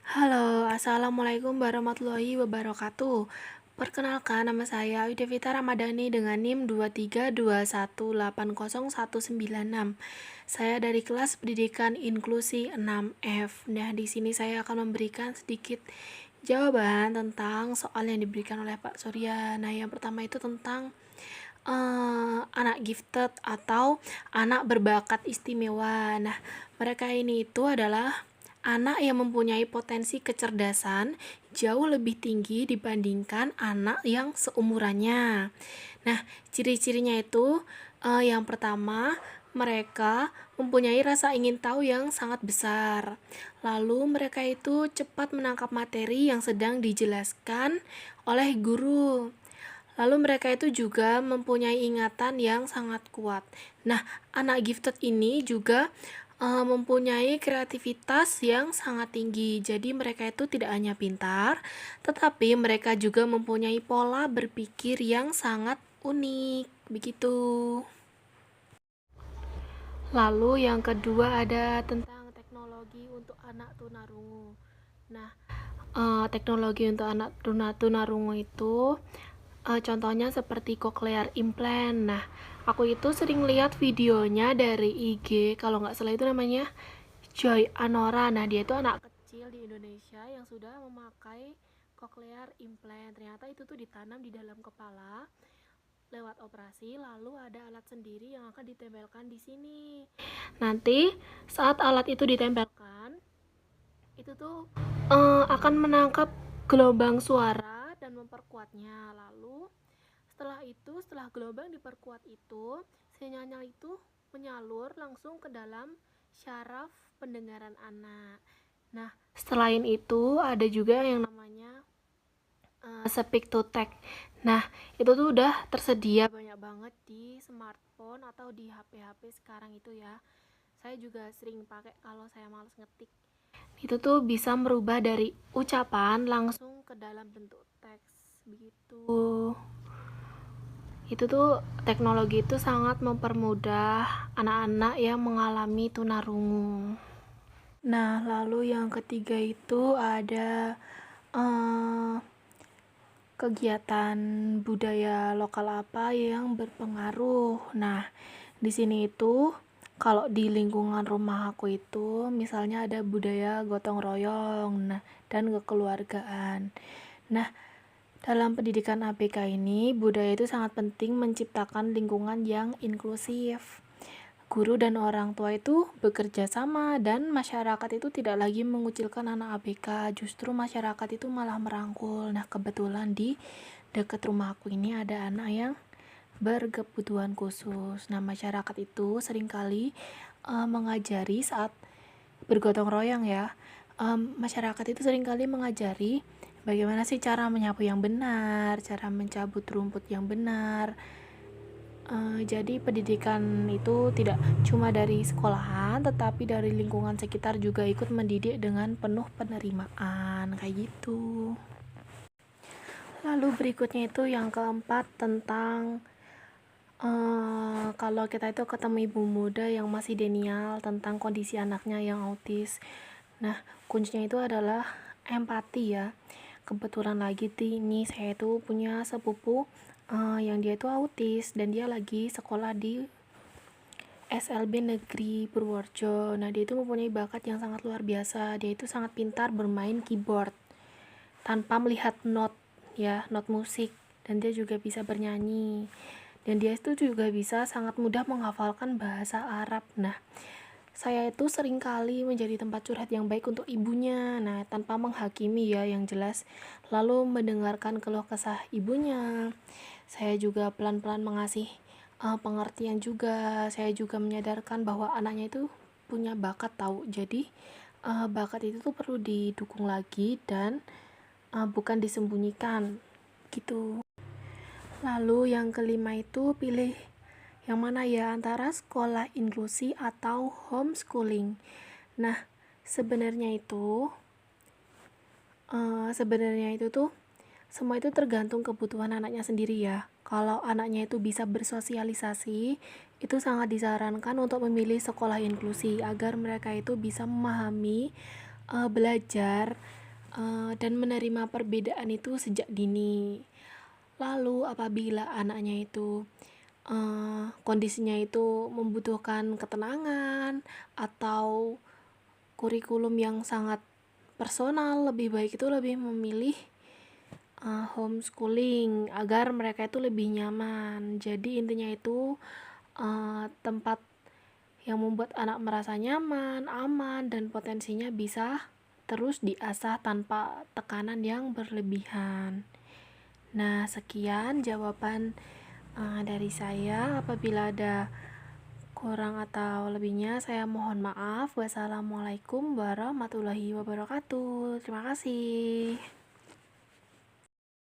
Halo, Assalamualaikum warahmatullahi wabarakatuh. Perkenalkan, nama saya Widevita Ramadhani dengan NIM 232180196. Saya dari kelas pendidikan inklusi 6F. Nah, di sini saya akan memberikan sedikit jawaban tentang soal yang diberikan oleh Pak Surya. Nah, yang pertama itu tentang anak gifted atau anak berbakat istimewa. Nah, mereka ini itu adalah anak yang mempunyai potensi kecerdasan jauh lebih tinggi dibandingkan anak yang seumurannya. Nah, ciri-cirinya itu yang pertama, mereka mempunyai rasa ingin tahu yang sangat besar. Lalu mereka itu cepat menangkap materi yang sedang dijelaskan oleh guru. Lalu mereka itu juga mempunyai ingatan yang sangat kuat. Nah, anak gifted ini juga mempunyai kreativitas yang sangat tinggi. Jadi mereka itu tidak hanya pintar, tetapi mereka juga mempunyai pola berpikir yang sangat unik. Begitu. Lalu yang kedua ada tentang teknologi untuk anak tunarungu. Nah, teknologi untuk anak tunarungu itu contohnya seperti cochlear implant. Nah, aku itu sering lihat videonya dari IG, kalau nggak salah itu namanya Joy Anora. Nah, dia itu anak kecil di Indonesia yang sudah memakai cochlear implant. Ternyata itu tuh ditanam di dalam kepala lewat operasi, lalu ada alat sendiri yang akan ditempelkan di sini. Nanti saat alat itu ditempelkan, itu tuh akan menangkap gelombang suara dan memperkuatnya. Lalu setelah gelombang diperkuat itu, sinyalnya itu menyalur langsung ke dalam syaraf pendengaran anak. Nah, selain itu ada juga yang namanya speak to text. Nah, itu tuh udah tersedia banyak banget di smartphone atau di HP-HP sekarang itu ya. Saya juga sering pakai kalau saya males ngetik. Itu tuh bisa merubah dari ucapan langsung ke dalam bentuk teks begitu. Itu tuh teknologi itu sangat mempermudah anak-anak yang mengalami tunarungu. Nah, lalu yang ketiga itu ada eh, kegiatan budaya lokal apa yang berpengaruh. Nah, di sini itu kalau di lingkungan rumah aku itu misalnya ada budaya gotong royong, nah, dan kekeluargaan. Nah, dalam pendidikan ABK ini, budaya itu sangat penting menciptakan lingkungan yang inklusif. Guru dan orang tua itu bekerja sama dan masyarakat itu tidak lagi mengucilkan anak ABK, justru masyarakat itu malah merangkul. Nah, kebetulan di dekat rumah aku ini ada anak yang berkebutuhan khusus. Nah, masyarakat itu seringkali mengajari saat bergotong royong ya. Masyarakat itu seringkali mengajari bagaimana sih cara menyapu yang benar, cara mencabut rumput yang benar. Jadi pendidikan itu tidak cuma dari sekolahan, tetapi dari lingkungan sekitar juga ikut mendidik dengan penuh penerimaan, kayak gitu. Lalu berikutnya itu yang keempat tentang kalau kita itu ketemu ibu muda yang masih denial tentang kondisi anaknya yang autis. Nah, kuncinya itu adalah empati ya. Kebetulan lagi ini saya itu punya sepupu yang dia itu autis dan dia lagi sekolah di SLB Negeri Purworejo. Nah, dia itu mempunyai bakat yang sangat luar biasa. Dia itu sangat pintar bermain keyboard tanpa melihat not ya, not musik, dan dia juga bisa bernyanyi. Dan dia itu juga bisa sangat mudah menghafalkan bahasa Arab. Nah, saya itu sering kali menjadi tempat curhat yang baik untuk ibunya. Nah, tanpa menghakimi ya, yang jelas. Lalu mendengarkan keluh kesah ibunya. Saya juga pelan-pelan mengasih pengertian juga. Saya juga menyadarkan bahwa anaknya itu punya bakat tahu. Jadi, bakat itu tuh perlu didukung lagi dan bukan disembunyikan. Gitu. Lalu yang kelima itu pilih yang mana ya, antara sekolah inklusi atau homeschooling. Nah, sebenarnya itu tuh semua itu tergantung kebutuhan anaknya sendiri ya. Kalau anaknya itu bisa bersosialisasi, itu sangat disarankan untuk memilih sekolah inklusi agar mereka itu bisa memahami belajar dan menerima perbedaan itu sejak dini. Lalu apabila anaknya itu kondisinya itu membutuhkan ketenangan atau kurikulum yang sangat personal, lebih baik itu lebih memilih homeschooling agar mereka itu lebih nyaman. Jadi intinya itu tempat yang membuat anak merasa nyaman, aman, dan potensinya bisa terus diasah tanpa tekanan yang berlebihan. Nah, sekian jawaban dari saya. Apabila ada kurang atau lebihnya, saya mohon maaf. Wassalamualaikum warahmatullahi wabarakatuh. Terima kasih.